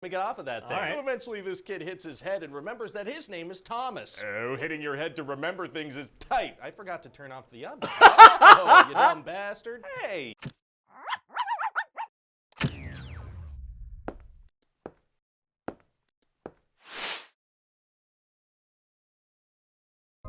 Let me get off of that thing. Right. So eventually this kid hits his head and remembers that his name is Thomas. Oh, hitting your head to remember things is tight. I forgot to turn off the oven. Oh, you dumb bastard. Hey.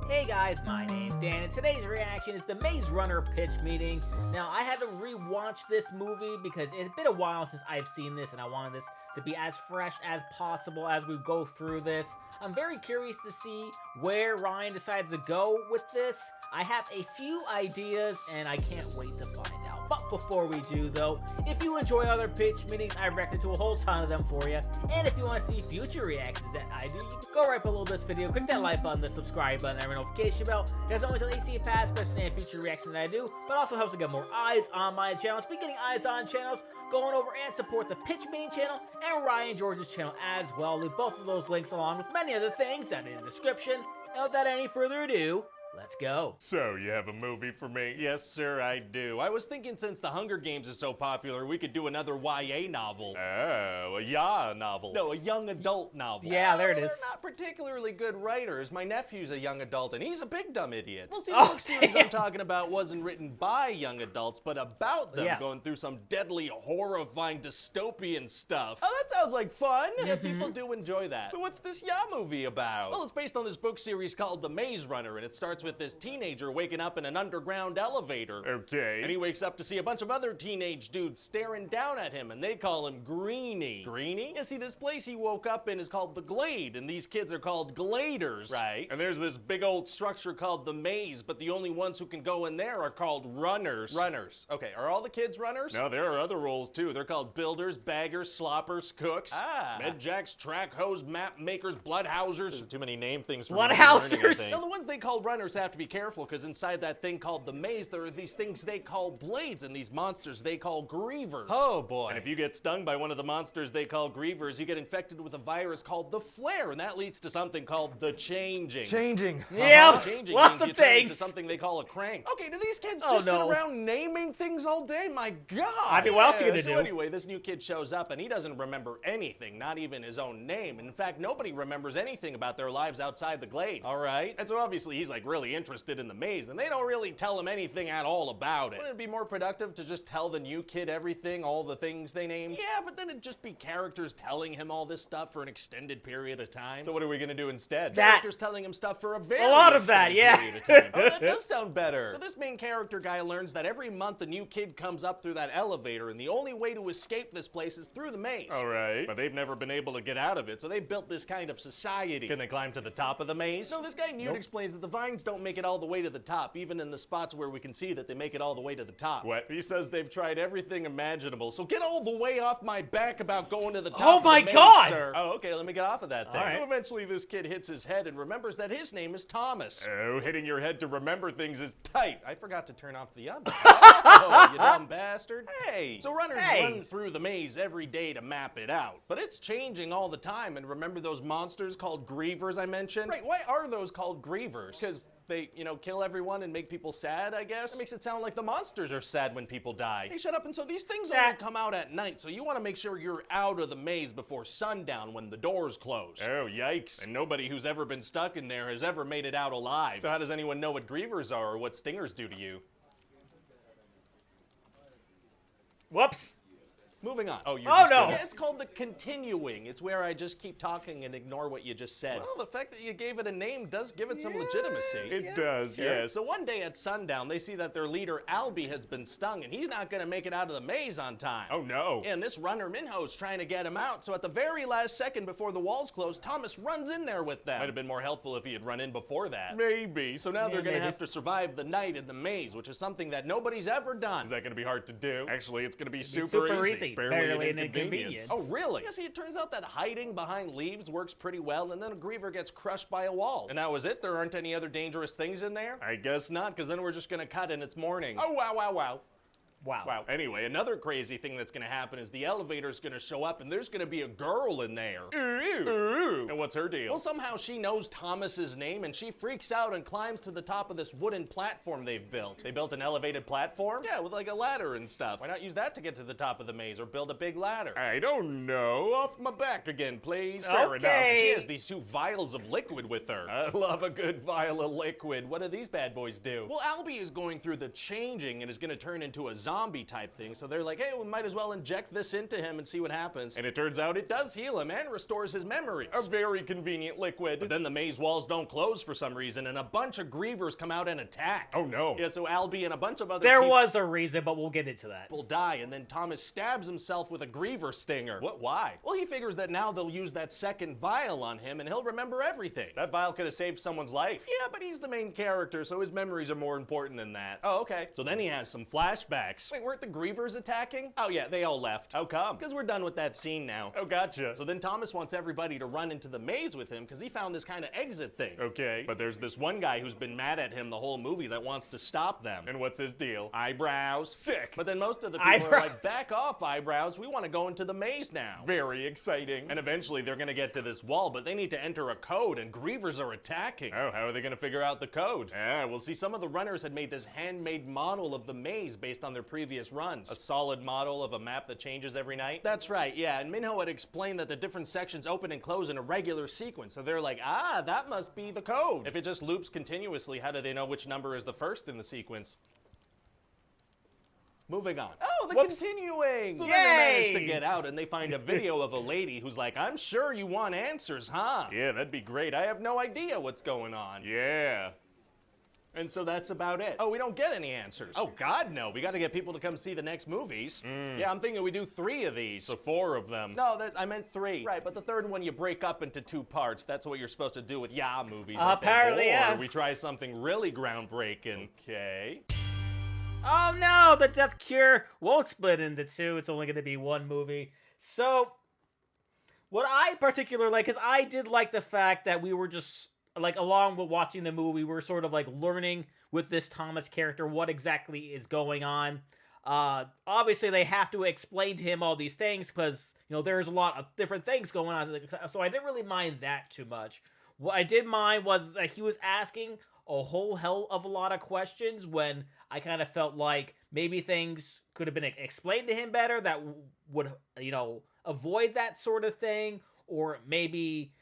Hey guys, my name's Dan, and today's reaction is the Maze Runner pitch meeting. Now, I had to re-watch this movie because it's been a while since I've seen this, and I wanted this to be as fresh as possible as we go through this. I'm very curious to see where Ryan decides to go with this. I have a few ideas, and I can't wait to find out. But before we do, though, if you enjoy other pitch meetings, I've reacted to a whole ton of them for you. And if you want to see future reactions that I do, you can go right below this video, click that like button, the subscribe button, and notification bell. There's always an AC past, present, and future reaction that I do, but also helps to get more eyes on my channel. Speaking of getting eyes on channels, go on over and support the pitch meeting channel and Ryan George's channel as well. I'll leave both of those links along with many other things down in the description. And without any further ado, let's go. So, you have a movie for me? Yes, sir, I do. I was thinking since The Hunger Games is so popular, we could do another YA novel. Oh, a YA novel. No, a young adult novel. Yeah, there it is. They're not particularly good writers. My nephew's a young adult, and he's a big dumb idiot. Well, see, the Oh, book series I'm talking about wasn't written by young adults, but about them going through some deadly, horrifying, dystopian stuff. Oh, that sounds like fun. Yeah, people do enjoy that. So what's this YA movie about? Well, it's based on this book series called The Maze Runner, and it starts with this teenager waking up in an underground elevator. Okay. And he wakes up to see a bunch of other teenage dudes staring down at him, and they call him Greenie. Greenie? Yeah, see, this place he woke up in is called the Glade, and these kids are called Gladers. Right. And there's this big old structure called the Maze, but the only ones who can go in there are called runners. Runners. Okay, are all the kids runners? No, there are other roles, too. They're called builders, baggers, sloppers, cooks, medjacks, track hose, map makers, bloodhousers. There's too many name things for Bloodhousers? Now, the ones they call runners have to be careful, because inside that thing called the maze, there are these things they call blades, and these monsters they call grievers. Oh boy. And if you get stung by one of the monsters they call grievers, you get infected with a virus called the flare, and that leads to something called the changing. Changing. Yep, Changing lots means of you turn into things. something they call a crank. Okay, do these kids just sit around naming things all day? My God. I mean, what else are you gonna so do? Anyway, this new kid shows up, and he doesn't remember anything, not even his own name. In fact, nobody remembers anything about their lives outside the Glade. All right. And so obviously he's like really interested in the maze, and they don't really tell him anything at all about it. Wouldn't it be more productive to just tell the new kid everything, all the things they named? Yeah, but then it'd just be characters telling him all this stuff for an extended period of time. So what are we gonna do instead? Characters telling him stuff for a very lot of that, period of time. Oh, that does sound better. So this main character guy learns that every month a new kid comes up through that elevator, and the only way to escape this place is through the maze. All right. But they've never been able to get out of it, so they built this kind of society. Can they climb to the top of the maze? No, this guy Newt explains that the vines don't make it all the way to the top, even in the spots where we can see that they make it all the way to the top. What? He says they've tried everything imaginable, so get all the way off my back about going to the top of the maze, sir. Oh, okay, let me get off of that thing. So eventually this kid hits his head and remembers that his name is Thomas. Oh, hitting your head to remember things is tight. I forgot to turn off the oven. Oh, you dumb bastard. Hey. So runners run through the maze every day to map it out, but it's changing all the time. And remember those monsters called grievers I mentioned? Right, why are those called grievers? Because they, kill everyone and make people sad, I guess? That makes it sound like the monsters are sad when people die. Hey, shut up. And so these things only come out at night, so you want to make sure you're out of the maze before sundown when the doors close. Oh, yikes. And nobody who's ever been stuck in there has ever made it out alive. So how does anyone know what grievers are or what stingers do to you? Whoops. Moving on. Oh, you're no. Yeah, it's called the continuing. It's where I just keep talking and ignore what you just said. Well, the fact that you gave it a name does give it some legitimacy. It does, yeah. So one day at sundown, they see that their leader, Albie, has been stung, and he's not going to make it out of the maze on time. Oh, no. And this runner, Minho's trying to get him out, so at the very last second before the walls close, Thomas runs in there with them. Might have been more helpful if he had run in before that. Maybe. So now they're going to have to survive the night in the maze, which is something that nobody's ever done. Is that going to be hard to do? Actually, it's going to be super easy. Barely an inconvenience. Oh, really? Yeah, see, it turns out that hiding behind leaves works pretty well, and then a griever gets crushed by a wall. And that was it? There aren't any other dangerous things in there? I guess not, because then we're just gonna cut and it's morning. Oh, wow, wow, wow. Wow. Anyway, another crazy thing that's gonna happen is the elevator's gonna show up and there's gonna be a girl in there. And what's her deal? Well, somehow she knows Thomas's name and she freaks out and climbs to the top of this wooden platform they've built. They built an elevated platform? Yeah, with like a ladder and stuff. Why not use that to get to the top of the maze or build a big ladder? I don't know. Off my back again, please. Fair enough. She has these 2 vials of liquid with her. I love a good vial of liquid. What do these bad boys do? Well, Albie is going through the changing and is gonna turn into a zombie type thing, so they're like, hey, we might as well inject this into him and see what happens. And it turns out it does heal him and restores his memories. A very convenient liquid. But then the maze walls don't close for some reason, and a bunch of grievers come out and attack. Oh no. Yeah, so Albie and a bunch of other There was a reason, but we'll get into that. People die, and then Thomas stabs himself with a griever stinger. What, why? Well, he figures that now they'll use that second vial on him, and he'll remember everything. That vial could have saved someone's life. Yeah, but he's the main character, so his memories are more important than that. Oh, okay. So then he has some flashbacks. Wait, weren't the grievers attacking? Oh yeah, they all left. How come? Because we're done with that scene now. Oh, gotcha. So then Thomas wants everybody to run into the maze with him because he found this kind of exit thing. Okay. But there's this one guy who's been mad at him the whole movie that wants to stop them. And what's his deal? Eyebrows. Sick. But then most of the people are like, back off, Eyebrows. We want to go into the maze now. Very exciting. And eventually they're going to get to this wall, but they need to enter a code and grievers are attacking. Oh, how are they going to figure out the code? We'll see. Some of the runners had made this handmade model of the maze based on their previous runs. A solid model of a map that changes every night? That's right, yeah, and Minho had explained that the different sections open and close in a regular sequence, so they're like, ah, that must be the code. If it just loops continuously, how do they know which number is the first in the sequence? Moving on. Oh, the continuing! So then they manage to get out and they find a video of a lady who's like, I'm sure you want answers, huh? Yeah, that'd be great. I have no idea what's going on. Yeah. And so that's about it. Oh, we don't get any answers. Oh, God, no. We got to get people to come see the next movies. Yeah, I'm thinking we do 3 of these. So 4 of them. No, I meant 3. Right, but the third one you break up into 2 parts. That's what you're supposed to do with movies. Apparently, yeah. Or we try something really groundbreaking. Okay. Oh no, the Death Cure won't split into 2. It's only going to be 1 movie. So, what I particularly like is I did like the fact that we were just, like, along with watching the movie, we're sort of like learning with this Thomas character what exactly is going on. Obviously, they have to explain to him all these things because, you know, there's a lot of different things going on. So I didn't really mind that too much. What I did mind was that he was asking a whole hell of a lot of questions when I kind of felt like maybe things could have been explained to him better that would, you know, avoid that sort of thing. Or maybe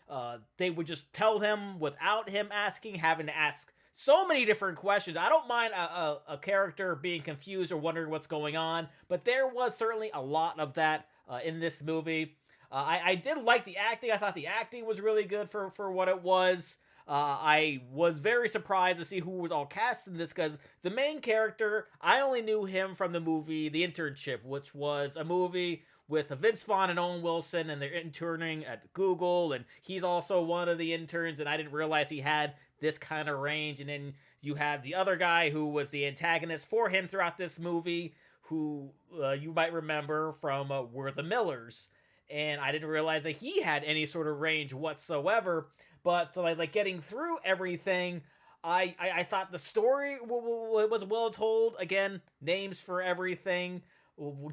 they would just tell him without him asking, having to ask so many different questions. I don't mind a character being confused or wondering what's going on, but there was certainly a lot of that in this movie. I did like the acting. I thought the acting was really good for what it was. I was very surprised to see who was all cast in this because the main character, I only knew him from the movie The Internship, which was a movie with Vince Vaughn and Owen Wilson, and they're interning at Google, and he's also one of the interns, and I didn't realize he had this kind of range. And then you have the other guy who was the antagonist for him throughout this movie, who you might remember from We're the Millers, and I didn't realize that he had any sort of range whatsoever. But like getting through everything, I thought the story was well told. Again, names for everything.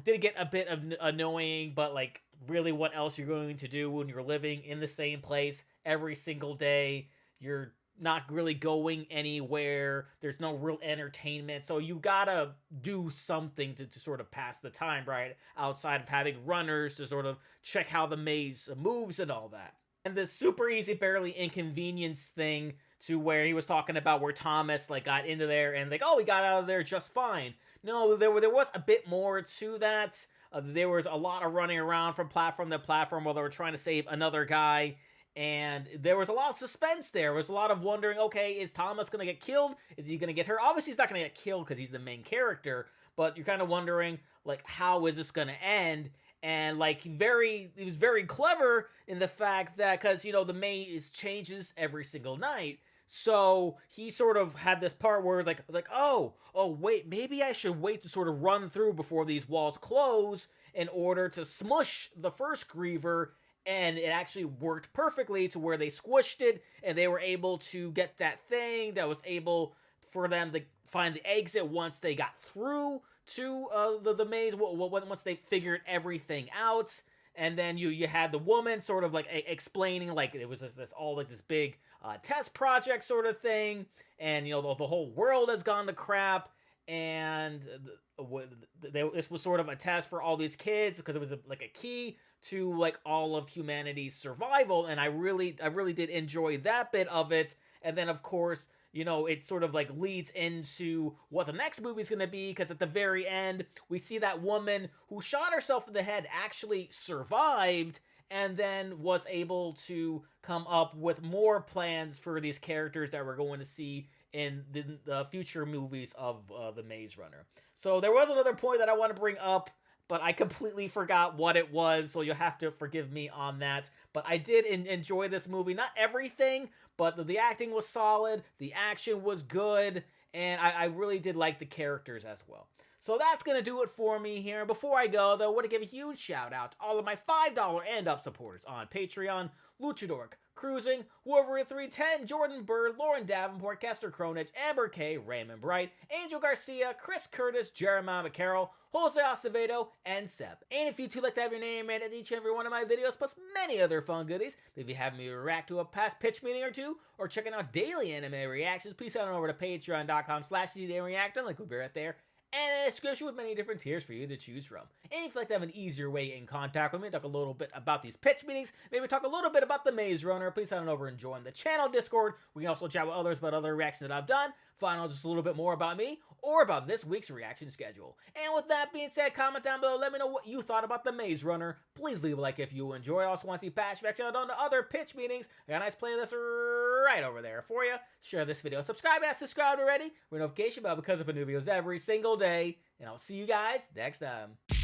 Did get a bit of annoying, but like really what else you're going to do when you're living in the same place every single day? You're not really going anywhere. There's no real entertainment. So you gotta do something to sort of pass the time, right? Outside of having runners to sort of check how the maze moves and all that. And the super easy, barely inconvenience thing to where he was talking about where Thomas like got into there and like, oh, he got out of there just fine. No, there was a bit more to that. There was a lot of running around from platform to platform while they were trying to save another guy. And there was a lot of suspense there. There was a lot of wondering, okay, is Thomas going to get killed? Is he going to get hurt? Obviously, he's not going to get killed because he's the main character. But you're kind of wondering, like, how is this going to end? And, like, he was very clever in the fact that, because, you know, the maze changes every single night. So he sort of had this part where like, oh, wait, maybe I should wait to sort of run through before these walls close in order to smush the first griever. And it actually worked perfectly to where they squished it and they were able to get that thing that was able for them to find the exit once they got through to the maze once they figured everything out. And then you had the woman sort of like explaining like it was this big test project sort of thing, and the whole world has gone to crap, and this was sort of a test for all these kids because it was like a key to like all of humanity's survival, and I really did enjoy that bit of it. And then of course, it sort of like leads into what the next movie is going to be, because at the very end, we see that woman who shot herself in the head actually survived and then was able to come up with more plans for these characters that we're going to see in the future movies of The Maze Runner. So there was another point that I want to bring up, but I completely forgot what it was, so you'll have to forgive me on that. But I did enjoy this movie. Not everything, but the acting was solid, the action was good, and I really did like the characters as well. So that's going to do it for me here. Before I go, though, I want to give a huge shout out to all of my $5 and up supporters on Patreon: Luchador, Cruising, Wolverine 310, Jordan Bird, Lauren Davenport, Kester Kronich, Amber K, Raymond Bright, Angel Garcia, Chris Curtis, Jeremiah McCarroll, Jose Acevedo, and Seb. And if you too like to have your name read in each and every one of my videos, plus many other fun goodies, if you have me react to a past pitch meeting or two, or checking out daily anime reactions, please head on over to patreon.com/Reactor, link will be right there, and a description with many different tiers for you to choose from. And if you'd like to have an easier way in contact with me, talk a little bit about these pitch meetings, maybe talk a little bit about the Maze Runner, please head on over and join the channel Discord. We can also chat with others about other reactions that I've done, find out just a little bit more about me, or about this week's reaction schedule. And with that being said, comment down below, let me know what you thought about the Maze Runner. Please leave a like if you enjoy. I also want to see past reaction on the other pitch meetings. I got a nice playlist right over there for you. Share this video, subscribe if you subscribed already, ring notification bell because I put new videos every single day, and I'll see you guys next time.